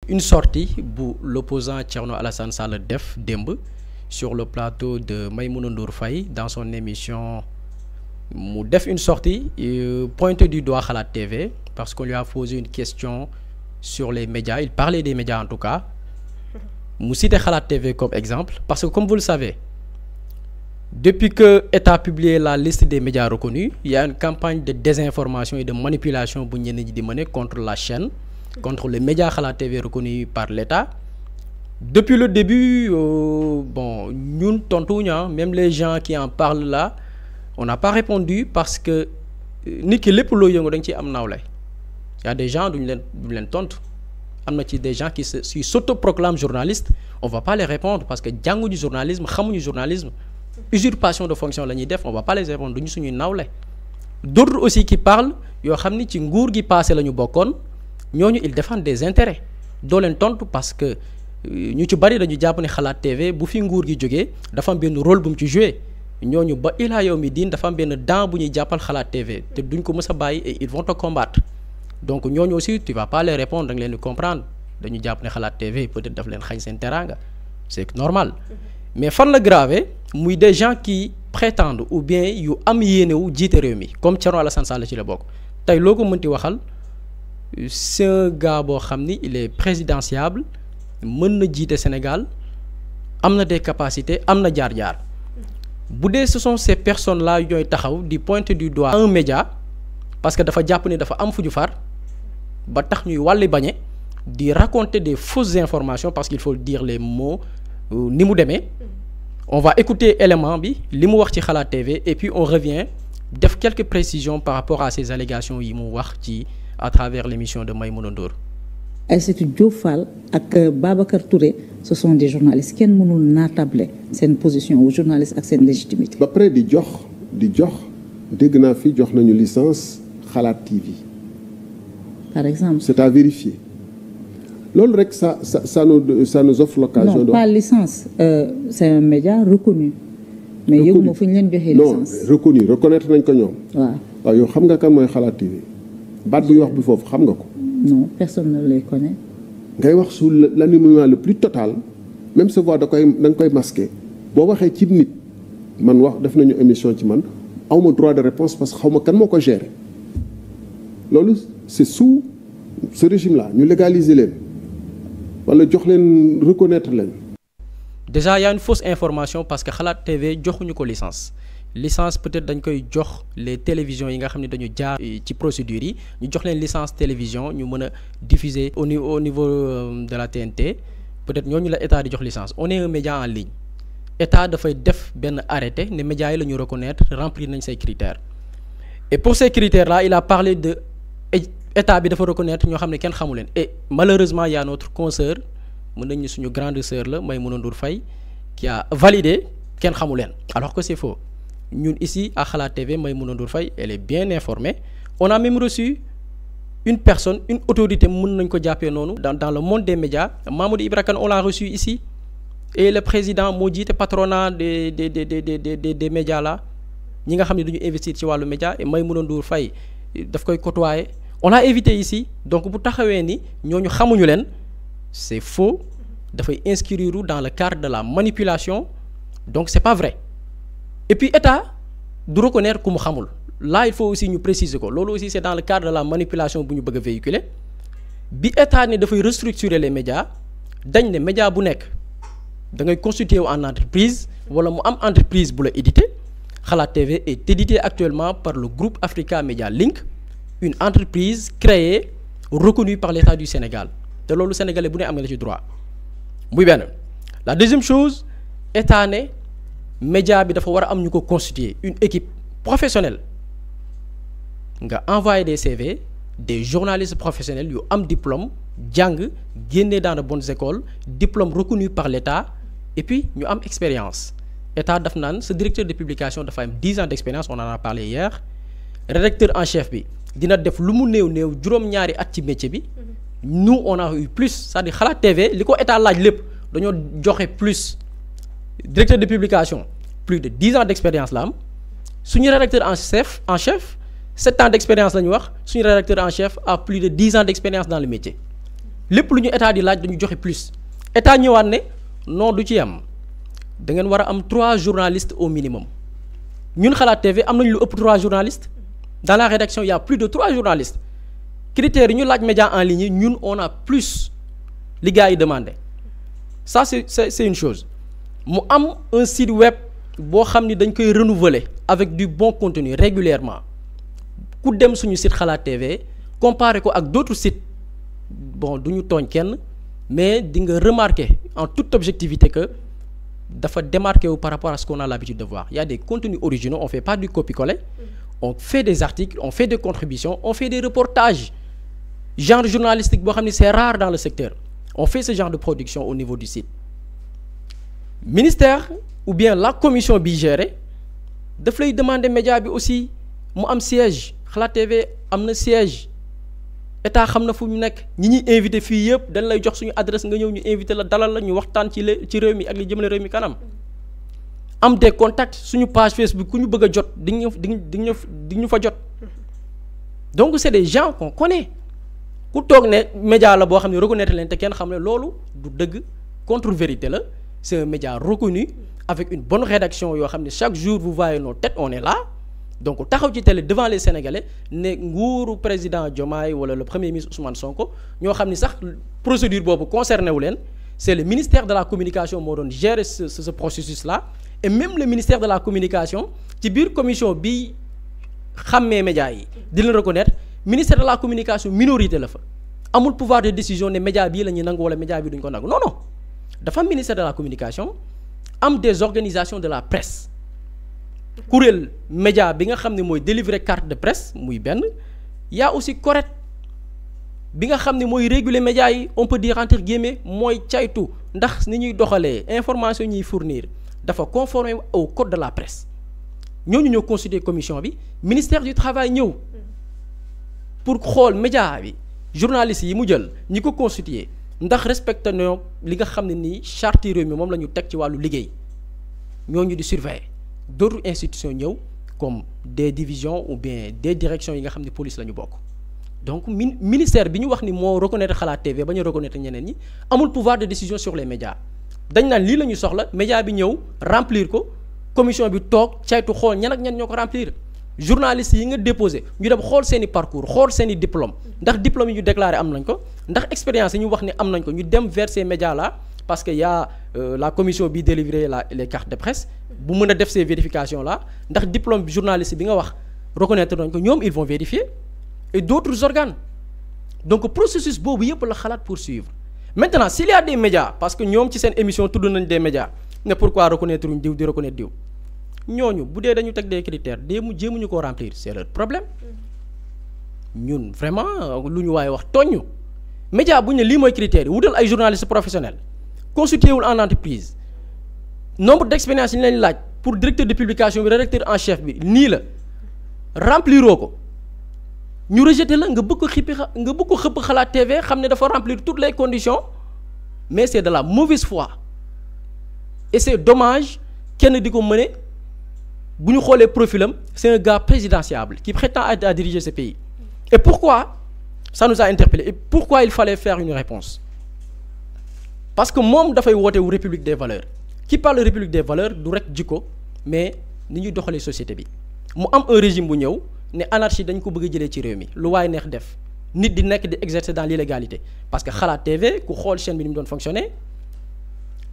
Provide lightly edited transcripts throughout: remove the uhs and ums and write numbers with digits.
une sortie bu l'opposant Thierno Alassane Sall def démb sur le plateau de Maïmouna Ndour Faye dans son émission mu def une sortie pointé du doigt Xalaat TV parce qu'on lui a posé une question sur les médias. Il parlait des médias en tout cas. Mu cité Xalaat TV comme exemple parce que comme vous le savez, depuis que État a publié la liste des médias reconnus, il y a une campagne de désinformation et de manipulation bu ñenn ñi di mener contre la chaîne, contre les médias Xalaat TV reconnus par l'État. Depuis le début, bon, ñun tontuñu, même les gens qui en parlent là, on n'a pas répondu parce que nit ki lépp loo yëngu dañ ci am nawle. Il y a des gens duñ leen tontu. Am na ci des gens qui s'autoproclament journalistes, on va pas les répondre parce que jànguñu journalisme, xamuñu journalisme. Usurpation de fonction la ñuy def, on va pas les répondre, duñu suñuy nawle. D'autres aussi qui parlent yoo xam ni ci nguur gi passé la ñu bokkoon, ñooñu ils défendent des intérêts. Doo leen tontu parce que ñu ci bari dañu jàpp ne Xalaat TV bu fi nguur gi jógee dafa am benn rôle bu mu ci joué ñooñu ba ilaa yow mi diin dafa am benn dent bu ñuy jàppal Xalaat TV te duñ ko mës a bàyyi et ils vont te combattre. Donc ñooñu aussi tu vas pas les répondre da nga leen di comprendre dañu jàpp ne Xalaat TV peut-être daf leen xañ seen teraanga c'est normal. Mais fan la grave muy des gens qui prétendent ou bien yu am yéene wu jiite réew mi comme Thierno Alassane Sall ci la bokk tey loo ko mënti waxal c'est un gars boo xam ni il est présidentiable mën na jiite Sénégal am na des capacités am na jaar-jaar bu dee ce sont ces personnes là ñooy taxaw di pointer du doigt un média parce que dafa jàpp ni dafa am fu ñu far ba tax ñuy wàlli bañe di raconter des fausses informations parce qu'il faut dire les mots ni mu demee on va écouter élément bi li mu wax ci Xalaat TV et puis on revient def quelques précisions par rapport à ces allégations yi mu wax ci à travers l'émission de Maïmouna Ndour. Aïssatou Diop Fall ak Babacar Touré ce sont des journalistes kenn mënul naatable seen position aux journalistes ak seen légitimité. ba pare di jox dégg naa fi jox nañu licence Xalaat TV. par exemple c'est à vérifier. loolu rek ça nous offre l'occasion. non pas licence c'est un média reconnu. mais yëguma fu ñu leen joxee licence. non reconnaître nañ ko ñoom. waaw yow xam nga kan mooy Xalaat TV baat bu wax bi foofu xam nga ko. non personne ne les connaît. ngay wax sous l'anonymat le plus total même sa voix da nga koy masquer boo waxee ci nit man wax def nañu émission ci man awma droit de réponse parce que xaw ma kan moo ko gérer loolu c'est sous ce régime là ñu légaliser leen wala jox leen reconnaître leen. Déjà il y a une fausse information parce que Xalaat TV joxuñu ko licence peut-être dañ koy jox les télévisions yi nga xam ne dañu jaar ci procédures yi ñu jox leen licence télévision ñu mën a diffuser au niveau de la TNT peut-être ñooñu la état di jox licence on est un média en ligne état dafay def benn arrêté ne médias yi la ñu reconnaître remplir nañ say critères et pour ces critères là il a parlé de état bi dafa reconnaître ñoo xam ne kenn xamu leen et malheureusement il y a notre consoeur mën nañ ni suñu grande sœur la Maïmouna Ndour Faye qui a validé kenn xamu leen alors que c'est faux. Ñun ici à Xalaat TV Maïmouna Ndour Faye elle est bien informée on a même reçu une personne une autorité mën nañ ko jàppee noonu dans le monde des médias Mamadou Ibra Kane on l'a reçu ici et le président moo jiite patronat des médias là ñi nga xam ne duñu investir ci wàllu média et Maïmouna Ndour Faye daf koy côtoyer on l'a invité ici donc bu taxawee ni ñooñu xamuñu leen c'est faux dafay inscrire dans le cadre de la manipulation donc c'est pas vrai. Et puis état du reconnaître ku mu xamul là il faut aussi ñu préciser ko loolu aussi c'est dans le cadre de la manipulation bu ñu bëgg a véhiculer bi état ne dafay restructurer les médias dañ ne média bu nekk da ngay constituer wu en entreprise wala mu am entreprise bu la édité Xalaat TV est édité actuellement par le groupe Africa Media Link une entreprise créée reconnue par l'État du Sénégal te loolu sénégalais bu ne am nga la ci droit muy benn. La deuxième chose état ne média bi dafa war a am ñu ko constituer une équipe professionnelle nga envoyer des CV des journalistes professionnels yu am diplôme jàng génne dans de bonnes écoles diplôme reconnu par l'État et puis ñu am expérience état daf naan ce directeur de publication dafa am 10 ans d'expérience on en a parlé hier rédacteur en chef bi dina def lu mu néew juróom-ñaari at ci métier bi nous on a eu plus c'est-à-dire Xalaat TV li ko état laaj lépp dañoo joxe plus. Directeur de publication plus de 10 ans d'expérience la am suñu rédacteur en chef 7 ans d'expérience la ñu wax suñu rédacteur en chef a plus de 10 ans d'expérience dans le métier lépp lu ñu état di laaj dañu joxe plus état ñëwaat ne non du ci am da ngeen war a am 3 journalistes au minimum ñun Xalaat TV am nañu lu ëpp 3 journalistes dans la rédaction il y a plus de 3 journalistes critères yi ñu laaj média en ligne yi ñun on a plus li gars yi demandé ça c'est une chose mu am un site web boo xam ni dañ koy renouveler avec du bon contenu régulièrement ku dem suñu site Xalaat TV comparé ko ak d'autres sites bon du ñu tooñ kenn mais di nga remarquer en toute objectivité que dafa démarqué wu par rapport à ce qu'on a l'habitude de voir il y a des contenus originaux on fait pas du copier-coller on fait des articles on fait des contributions on fait des reportages genre journalistique boo xam ne c'est rare dans le secteur on fait ce genre de production au niveau du site ministère ou bien la commission bi gérée daf lay demander média bi aussi mu am siège Xalaat TV am na siège état xam na fu ñu nekk ñi ñuy invité fii yëpp dañ lay jox suñu adresse nga ñëw ñu invité la dalal la ñu waxtaan ci réew mi ak li jëmale réew mi kanam am des contacts suñu page Facebook ku ñu bëgg a jot di ñu fa jot donc c'est des gens qu'on connaît ku toog ne média la boo xam ne reconnaître leen te kenn xam ne loolu du dëgg contre-vérité la c'est un média reconnu avec une bonne rédaction yoo xam ne chaque jour vous voyez nos têtes on est là donc taxaw ci télé devant les Sénégalais ne nguuru président Diomaye wala le premier ministre Ousmane Sonko ñoo xam ni sax procédure boobu concerné wu leen c'est le ministère de la communication moo doon gérer ce processus là et même le ministère de la communication ci biir commission bi xàmmee médias yi di leen reconnaître ministère de la communication minorité la fa amul pouvoir de décision ne média bii la ñuy nangu wala média bi duñ ko nangu non non dafa am ministère de la communication am des organisations de la presse kuréel média bi nga xam ne mooy délivrer carte de presse muy benn y a aussi correct bi nga xam ne mooy réguler médias yi on peut dire entre guillemets mooy caytu ndax ni ñuy doxalee information ñuy fournir dafa conformer au code de la presse ñooñu ñoo constituer commission bi ministère du travail ñëw pour xool média bi journalistes yi mu jël ñi ko constituer ndax respecté nañoo li nga xam ne nii charte réew mi moom la ñu teg ci wàllu liggéey ñooñu di surveiller d'autres institutions ñëw comme des divisions ou bien des directions yi nga xam ne police la ñu bokk donc ministère bi ñu wax ni moo reconnaître Xalaat TV ba ñu reconnaître ñeneen ñi amul pouvoir de décision sur les médias dañ naan lii la ñu soxla média bi ñëw remplir ko commission bi toog caytu xool ñan ak ñan ñoo ko remplir journalistes yi nga déposé ñu dem xool seen i parcours xool seen i diplôme ndax diplôme yi ñu déclaré am nañ ko ndax expérience yi ñu wax ni am nañ ko ñu dem vers ces médias là parce que y a la commission bi délivrer les cartes de presse bu mën a def ces vérifications là ndax diplôme bi journaliste bi nga wax reconnaître nañ ko ñoom ils vont vérifier et d'autres organes donc processus boobu yëpp la Xalaat poursuivre maintenant s'il y a des médias parce que ñoom ci seen émission tudd nañ des médias ne pourquoi reconnaître uñ diw di reconnaître diw ñooñu bu dee dañu teg des critères jéemuñu koo remplir c'est leur problème ñun vraiment lu ñu waaye wax tooñu média bu ñu ne lii mooy critères yi wutal ay journalistes professionnels constitué wul en entreprise nombre d'expérience yi ñu leen laaj pour directeur de publication bi rédacteur en chef bi nii la rempliroo ko ñu rejeté la nga bëgg ko xëpp Xalaat TV xam ne dafa remplir toutes les conditions mais c'est de la mauvaise foi et c'est dommage kenn di ko mëne bu ñu xoolee profilam c'est un gars présidentiable qui prétend à diriger ce pays et pourquoi ça nous a interpellé et pourquoi il fallait faire une réponse parce que moom dafay woote wu république des valeurs qui parle de république des valeurs du rek jikko mais ni ñuy doxalee société bi mu am un régime bu ñëw ne anarchie dañ ko bëgg a jëlee ci réew mi lu waaye neex def nit di nekk di exercer dans l'illégalité parce que Xalaat TV ku xool chaîne bi ni mu doon fonctionner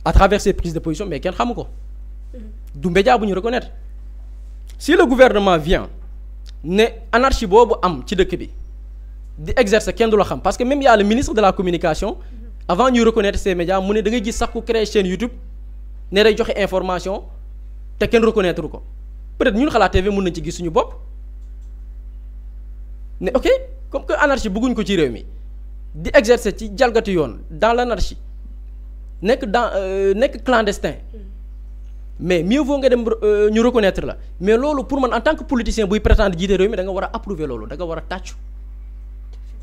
à travers ses prises de position mais kenn xamu ko du média bu ñu reconnaître si le gouvernement vient ne anarchie boobu am ci dëkk bi di exercer kenn du la xam parce que même y a le ministre de la communication avant ñuy reconnaître ces médias mu ne da ngay gis sax ku créer chaîne YouTube ne day joxe information te kenn reconnaître ko peut-être ñun Xalaat TV mën nañ ci gis suñu bopp ne ok comme que anarchie bëgguñ ko ci réew mi di exercer ci jalgati yoon dans l'anarchie nekk clandestin mais mieux vaut nga dem ñu reconnaître la mais loolu pour man en tant que politicien buy prétendre jiite réew mi da nga war a approuver loolu da nga war a tàccu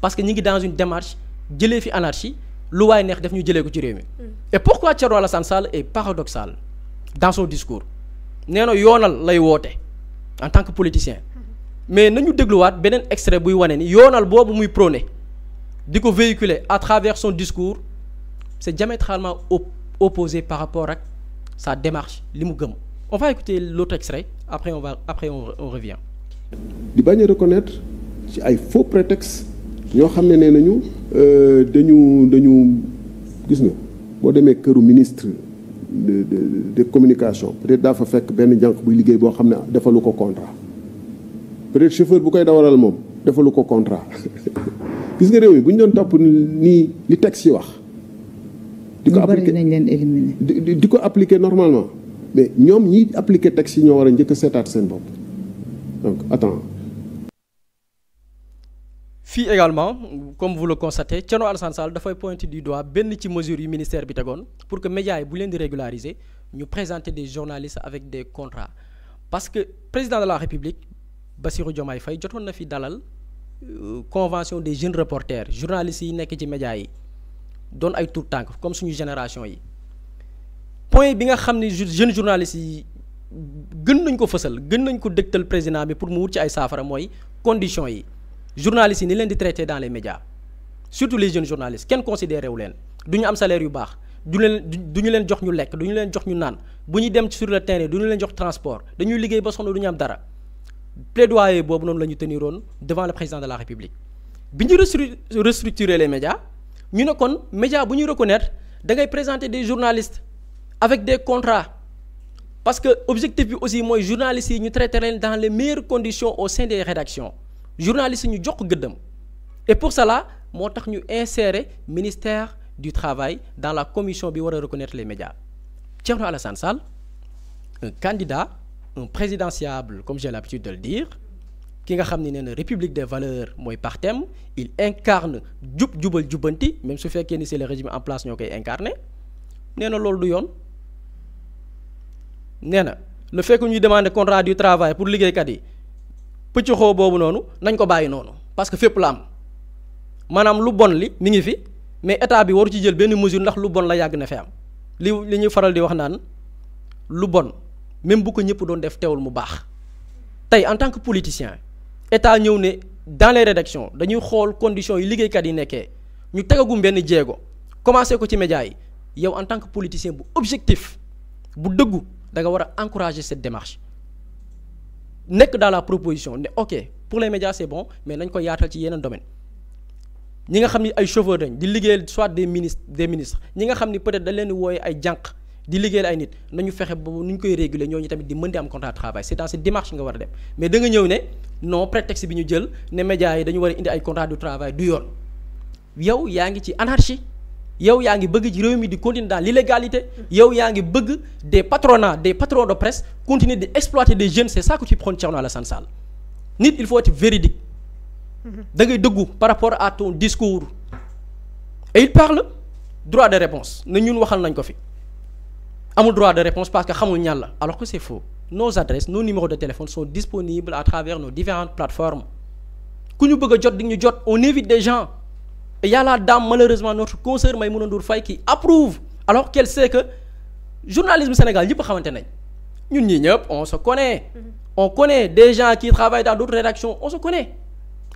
parce que ñi ngi dans une démarche jëlee fi anarchie lu waay neex def ñu jëlee ko ci réew mi et pourquoi Thierno Alassane Sall est paradoxal dans son discours nee na yoonal lay woote en tant que politicien mais nañu dégluwaat beneen extrait buy wane ni yoonal boobu muy prôné di ko véhiculer à travers son discours c'est diamétralement opposé par rapport ak sa démarche li mu gëm. On va écouter l'autre extrait après on revient. di bañ a reconnaître ci ay faux prétextes ñoo xam ne nee nañu dañu gis nga boo demee këru ministre de communication peut-être daa fa fekk benn jànq buy liggéey boo xam ne defalu ko contrat peut-être chauffeur bu koy dawalal moom defalu ko contrat gis nga réew mi bu ñu doon topp nii li texte yi wax. di ko appliquer nañ leen éliminer. di ko appliquer normalement mais ñoom ñi appliquer texte yi ñoo war a njëkk a seetaat seen bopp donc attends. fii également comme vous le constatez Thierno Alassane Sall dafay pointer du doigt benn ci mesures yu ministère bi tegoon pour que médias yi bu leen di régulariser ñu présenter des journalistes avec des contrats parce que président de la République Bassirou Diomaye Faye jotoon na fi dalal convention des jeunes reporters journalistes yi nekk ci médias yi doon ay tout tànk comme suñu génération yi point bi nga xam ne jeunes journalistes yi gën nañ ko fësal gën nañ ko dëgtal président bi pour mu wut ci ay saafara mooy conditions yi journalistes yi ni leen di traiter dans les médias surtout les jeunes journalistes kenn considéré wu leen du ñu am salaire yu baax du ñu leen jox ñu lekk du ñu leen jox ñu naan bu ñuy dem sur le terrain du ñu leen jox transport dañuy liggéey ba sonn du ñu am dara plaidoyer boobu noonu la ñu teniroon devant le président de la République bi ñu restructurer les médias ñu ne kon média bu ñuy reconnaître da ngay présenter des journalistes avec des contrats parce que objectif bi aussi mooy journalistes yi ñu traiter leen dans les meilleures conditions au sein des rédactions journalistes yi ñu jox ko gëddam et pour cela moo tax ñu insérer ministère du travail dans la commission bi war a reconnaître les médias Thierno Alassane Sall un candidat un présidentiable comme j'ai l'habitude de le dire ki nga xam ne nee na république des valeurs mooy par thème il incarne jubal jubbanti même su fekkee ni c'est le régime en place ñoo koy incarner nee na loolu du yoon nee na le fait que ñuy demander contrat du travail pour liggéeykat yi pëcc xoo boobu noonu nañ ko bàyyi noonu parce que fépp la am maanaam lu bon li mi ngi fi mais état bi waru ci jël benn mesure ndax lu bon la yàgg na fi am li ñuy faral di wax naan lu bon même bu ko ñëpp doon def teewul mu baax tey en tant que politicien état ñëw ne dans les rédactions dañuy xool conditions yi liggéeykat yi nekkee ñu tegagum benn jéego commencé ko ci médias yi yow en tant que politicien bu objectif bu dëggu da nga war a encourager cette démarche nekk dans la proposition ne ok pour les médias c'est bon mais nañ ko yaatal ci yeneen domaine ñi nga xam ni ay chauffeurs dañ di liggéeyal soit des ministres ñi nga xam ni peut-être dañ leen di wooye ay jànq di liggéeyal ay nit nañu fexe boobu nu ñu koy réguler ñooñu tamit di mën di am contrat de travail c'est dans cette démarche nga war a dem mais da nga ñëw ne non prétexte bi ñu jël ne médias yi dañu war a indi ay contrat de travail du yoon yow yaa ngi ci anarchie yow yaa ngi bëgg ci réew mi di continuer dans l'illégalité yow yaa ngi bëgg des patrons de presse continuer di exploiter des jeunes c'est ça que tu prônes Thierno Alassane Sall nit il faut être véridique da ngay dëggu par rapport à ton discours et il parle droit de réponse na ñun waxal nañ ko fi amul droit de réponse parce que xamul ñan la alors que c'est faux nos adresses nos numéros de téléphone sont disponibles à travers nos différentes plateformes ku ñu bëgg a jot di ñu jot on évite des gens et y a la dame malheureusement notre consoeur Maïmouna Ndour Faye qui approuve alors qu'elle sait que journalisme Sénégal ñëpp xamante nañ ñun ñii ñëpp on se connaît on connaît des gens qui travaillent dans d'autres rédactions on se connaît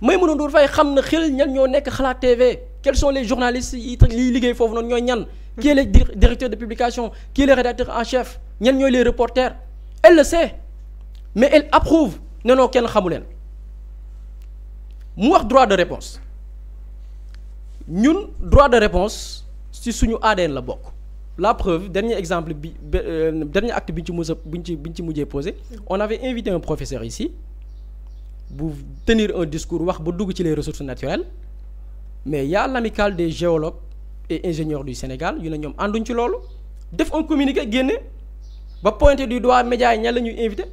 Maïmouna Ndour Faye xam na xel ñan ñoo nekk Xalaat TV quels sont les journalistes yi liggéey foofu noonu ñooy ñan qui est le directeur de publication qui est le rédacteur en chef ñan ñooy les reporters elle le sait mais elle approuve non kenn xamu leen mu wax droit de réponse ñun droit de réponse ci suñu ADN la bokk la preuve dernier exemple bi dernier acte bi ñu ci mujjee posé on avait invité un professeur ici bu tenir un discours wax ba dugg ci les ressources naturelles mais y a l'amicale des géologues et ingénieurs du Sénégal yu ne ñoom ànduñ ci loolu def un communiqué génne ba pointer du doigt médias yi ñan la ñuy invité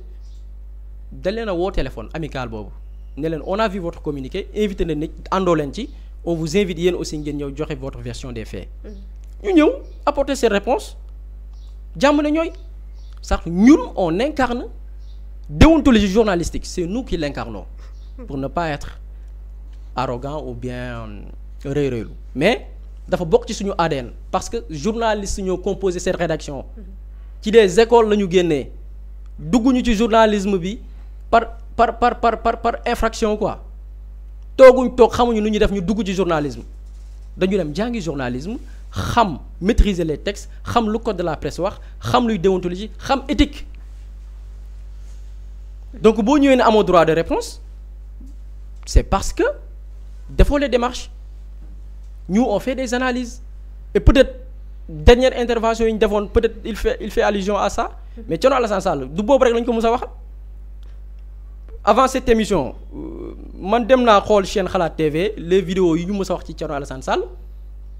dañ leen a woo téléphone amicale boobu ne leen on a vu votre communiqué invité na nit àndoo leen ci on vous invite yéen aussi ngeen ñëw joxe votre version des faits ñu ñëw apporter ces réponses jàmm na ñooy sax ñun on incarne déontologie journalistique c'est nous qui l'incarnons pour ne pas être arrogant ou bien rëy-rëylu mais dafa bokk ci suñu ADN parce que journalistes ñoo composé cette rédaction ci des écoles la ñu génnee dugguñu ci journalisme bi par infraction quoi tooguñ toog xamuñu nu ñuy def ñu dugg ci journalisme dañu dem jàngi journalisme xam maîtriser les textes xam lu code de la presse wax xam luy déontologie xam éthique donc boo ñëwee ne amoo droit de réponse c'est parce que defoo les démarches nous on fait des analyses et peut-être dernière intervention yi ñu defoon peut-être il fait allusion à ça mais Thierno Alassane Sall du boobu rek lañ ko mës a waxal avant cette émission man dem naa xool chaîne Xalaat TV les vidéos yi ñu mës a wax ci Thierno Alassane Sall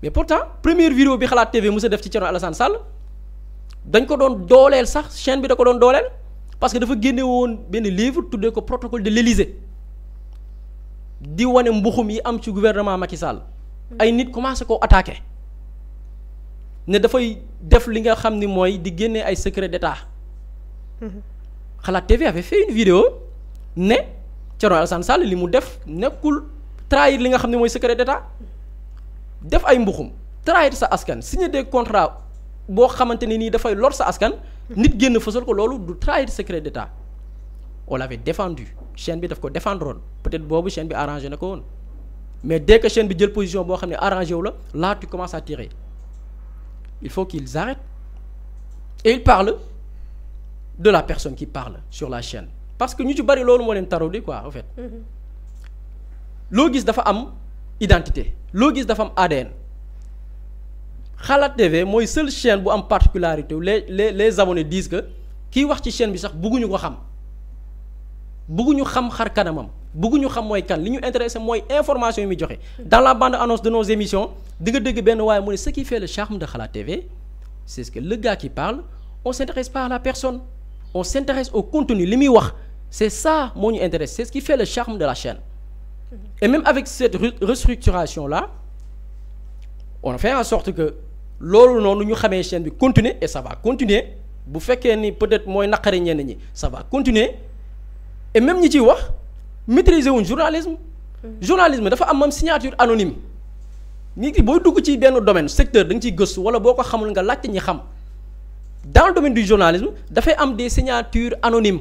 mais pourtant première vidéo bi Xalaat TV mës a def ci Thierno Alassane Sall dañ ko doon dooleel sax chaîne bi da ko doon dooleel parce que dafa génne woon benn livre tuddee ko protocole de l'Élysée di wane mbuxum yi am ci gouvernement Macky Sall ay nit commencé koo attaqué ne dafay def li nga xam ni mooy di génne ay secret d'État Xalaat TV avait fait une vidéo ne Thierno Alassane Sall li mu def nekkul trahir li nga xam ne mooy secret d'État def ay mbuxum trahir sa askan signer des contrats boo xamante ne nii dafay lor sa askan nit génn fësal ko loolu du trahir secret d'État on l'avait défendu chaîne bi daf ko défendre woon peut-être boobu chaîne bi arrangé na ko woon mais dès que chaîne bi jël position boo xam ne arrangé wu la là tu commences à tirer il faut qu'ils arrêtent et ils parlent de la personne qui parle sur la chaîne parce que ñu ci bari loolu moo leen tarodi quoi en fait loo gis dafa am identité loo gis dafa am ADN Xalaat TV mooy seule chaîne bu am particularité les abonnés disent que kiy wax ci chaîne bi sax bëgguñu ko xam bëgguñu xam xar kanamam bëgguñu xam mooy kan li ñu intéressé mooy information yi muy joxe dans la bande annonce de nos émissions di nga dégg benn waaye mu ne ce qui fait le charme de Xalaat TV c'est ce que le gars qui parle on s'intéresse pas à la personne on s'intéresse au contenu li muy wax c'est ça moo ñu intéresse c'est ce qui fait le charme de la chaîne et même avec cette restructuration là on fait en sorte que loolu noonu ñu xamee chaîne bi continuer et ça va continuer bu fekkee ni peut-être mooy naqari ñenn ñi ça va continuer et même ñi ciy wax maîtriser wuñ journalisme journalisme dafa am même signature anonyme nit ki booy dugg ci benn domaine secteur da nga ciy gëstu wala boo ko xamul nga laajte ñi xam dans le domaine du journalisme dafay am des signatures anonymes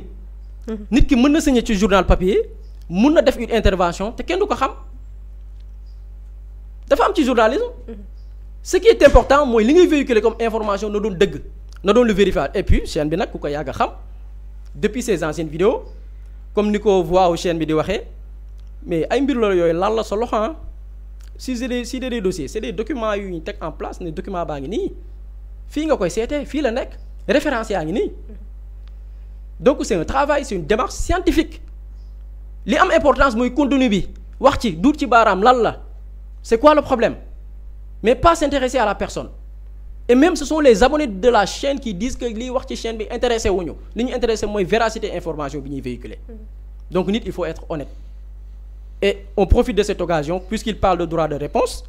nit ki mën na signer ci journal papier mën na def une intervention te kenn du ko xam dafa am ci journalisme ce qui est important mooy li ngay véhiculer comme information na doon dëgg na doon lu vérifier et puis chaîne bi nag ku ko yàgg a xam depuis ses anciennes vidéos comme ni ko voix wu chaîne bi di waxee mais ay mbir la yooyu lan la sa loxo si c'est des dossiers c'est des documents yu ñu teg en place ne document baa ngi nii fii nga koy seetee fii la nekk référence yaa ngi nii donc c'est un travail c'est une démarche scientifique li am importance mooy contenu bi wax ci duut ci baaraam lan la c'est quoi le problème mais pas s'intéresser à la personne et même ce sont les abonnés de la chaîne qui disent que liy wax ci chaîne bi intéressé wuñu li ñu intéressé mooy véracité information bi ñuy véhiculer donc nit il faut être honnête et on profite de cette occasion puisqu'il parle de droit de réponse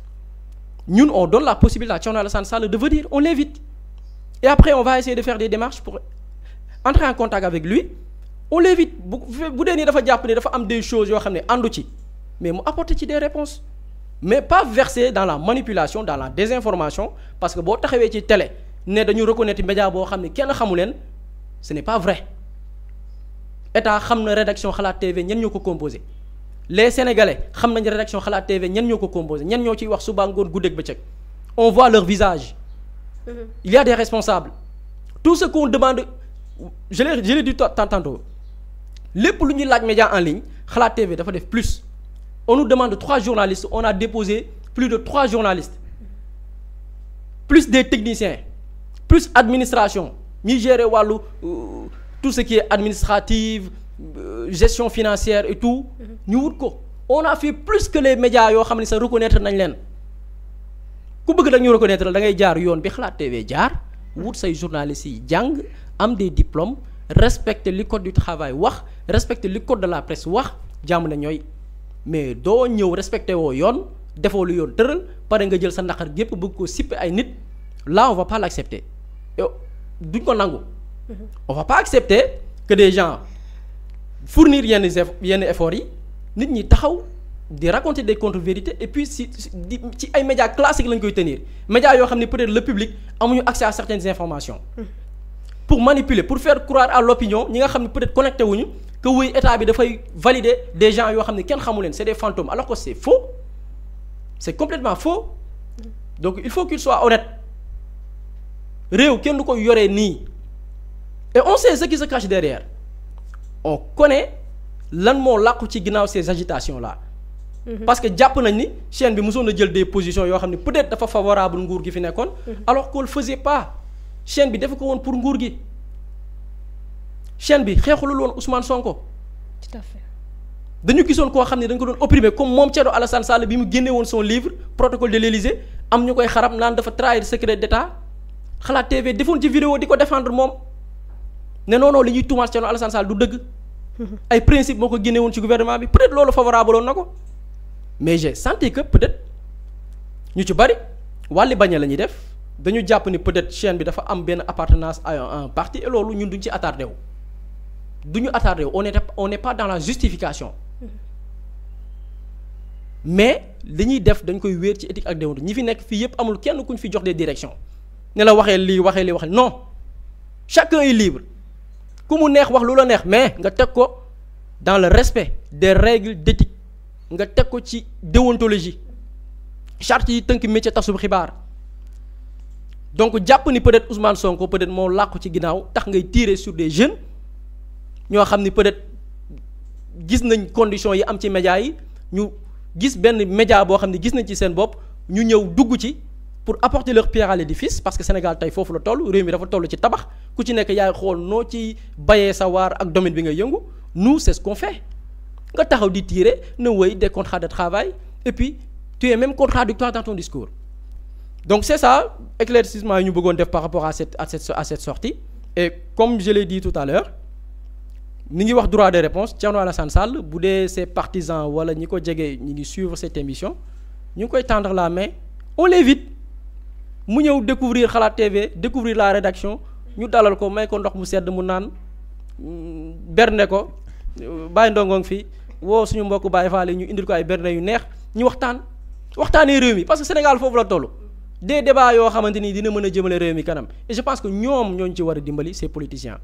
ñun on donne la possibilité à Thierno Alassane Sall de venir on l'invite et après on va essayer de faire des démarches pour entrer en contact avec lui on l'évite bu dee nii dafa jàpp ne dafa am des choses yoo xam ne àndu ci mais mu apporter ci des réponses mais pas verser dans la manipulation dans la désinformation parce que boo taxawee ci télé ne dañu reconnaître média boo xam ne kenn xamu leen ce n'est pas vrai état xam na rédaction Xalaat TV ñen ñoo ko composé les sénégalais xam nañ rédaction Xalaat TV ñen ñoo ko composé ñen ñoo ciy wax suba ngoon guddeeg bëccëg on voit leur visage il y a des responsables tout ce qu'on demande je l'ai dit tantôt lépp lu ñuy laaj média en ligne Xalaat TV dafa def plus on nous demande 3 journalistes on a déposé plus de 3 journalistes plus des techniciens plus administration ñuy gérer wàllu tout ce qui est administrative gestion financière et tout ñu wut ko on a fait plus que les médias yoo xam ne sa reconnaître nañ leen ku bëgg dañu reconnaître da ngay jaar yoon bi Xalaat TV jaar wut say journalistes yi jàng am des diplômes respecter li code du travail wax respecter li code de la presse wax jàmm na ñooy mais doo ñëw respecter woo yoon defoo lu yoon tëral pare nga jël sa naqar gépp bëgg ko sippe ay nit là on va pas l'accepter duñ ko nangu on va pas accepter que des gens fournir yenn efforts yi nit ñi taxaw di raconter des contre-vérités et puis ci ay médias classiques lañ koy tenir médias yoo xam ne peut-être le public amuñu accès à certaines informations pour manipuler pour faire croire à l'opinion ñi nga xam ne peut-être connecté wuñu que wuy état bi dafay valider des gens yoo xam ne kenn xamu leen c'est des fantômes alors que c'est faux c'est complètement faux donc il faut qu'il soit honnête réew kenn du ko yoree nii et on sait ce qui se cache derrière on connaît lan moo làqu ci ginnaaw ces agitations là. Parce que jàpp nañ ni chaîne bi mosoon na jël des positions yoo xam ne peut-être dafa favorable nguur gi fi nekkoon. alors qu'on le faisait pas chaîne bi dafa ko woon pour nguur gi chaîne bi xeexulul woon Ousmane Sonko. tout à fait. dañu gisoon koo xam ne dañ ko doon opprimer comme moom Thierno Alassane Sall bi mu génne woon son livre protocole de l'Élysée am ñu koy xarab naan dafa trahir secret d'État Xalaat TV defoon ci vidéo di ko défendre moom ne non non li ñuy tuumaal Thierno Alassane Sall du dëgg. ay principe moo ko génne woon ci gouvernement bi peut-être loolu favorable woon na ko mais j'ai senti que peut-être ñu ci bari wàlli bañe la ñuy def dañu jàpp ni peut-être chaîne bi dafa am benn appartenance à un parti et loolu ñun duñ ci attardé wu duñu attardé wu on n'est pas dans la justification mais li ñuy def dañ koy wéer ci éthique ak déontologie ñi fi nekk fii yépp amul kenn kuñ fi jox des directions ne la waxee lii non chacun est libre ku mu neex wax lu la neex mais nga teg ko dans le respect des règles d'éthique nga teg ko ci déontologie charte yi tënk métier tasub xibaar donc jàpp ni peut-être Ousmane Sonko peut-être moo làqu ci ginnaaw tax ngay tirer sur des jeunes ñoo xam ni peut-être gis nañ conditions yi am ci médias yi ñu gis benn média boo xam ne gis nañ ci seen bopp ñu ñëw dugg ci pour apporter leur pierre à l'édifice parce que Sénégal tey foofu la toll réew mi dafa toll ci tabax ku ci nekk yaay xool noo ci bayee sa waar ak domaine bi nga yëngu nous c'est ce qu'on fait nga taxaw di tirer na wéy des contrats de travail et puis tu es même contradictoire dans ton discours donc c'est ça éclaircissement yi ñu bëggoon def par rapport à cette sortie et comme je l'ai dit tout à l'heure ni ngi wax droit de réponse Thierno Alassane Sall bu dee ses partisans wala ñi ko jege ñi ngi suivre cette émission ñu ngi koy tendre la main on l'évite mu ñëw découvrir Xalaat TV découvrir la rédaction ñu dalal ko may ko ndox mu sedd mu naan berne ko bàyyi ndongoong fii woo suñu mbokk Baye Fall ñu indil ko ay berne yu neex ñu waxtaanee réew mi parce que Sénégal foofu la toll des débats yoo xamante ni dina mën a jëmale réew mi kanam et je pense que ñoom ñooñu ci war a dimbali ces politiciens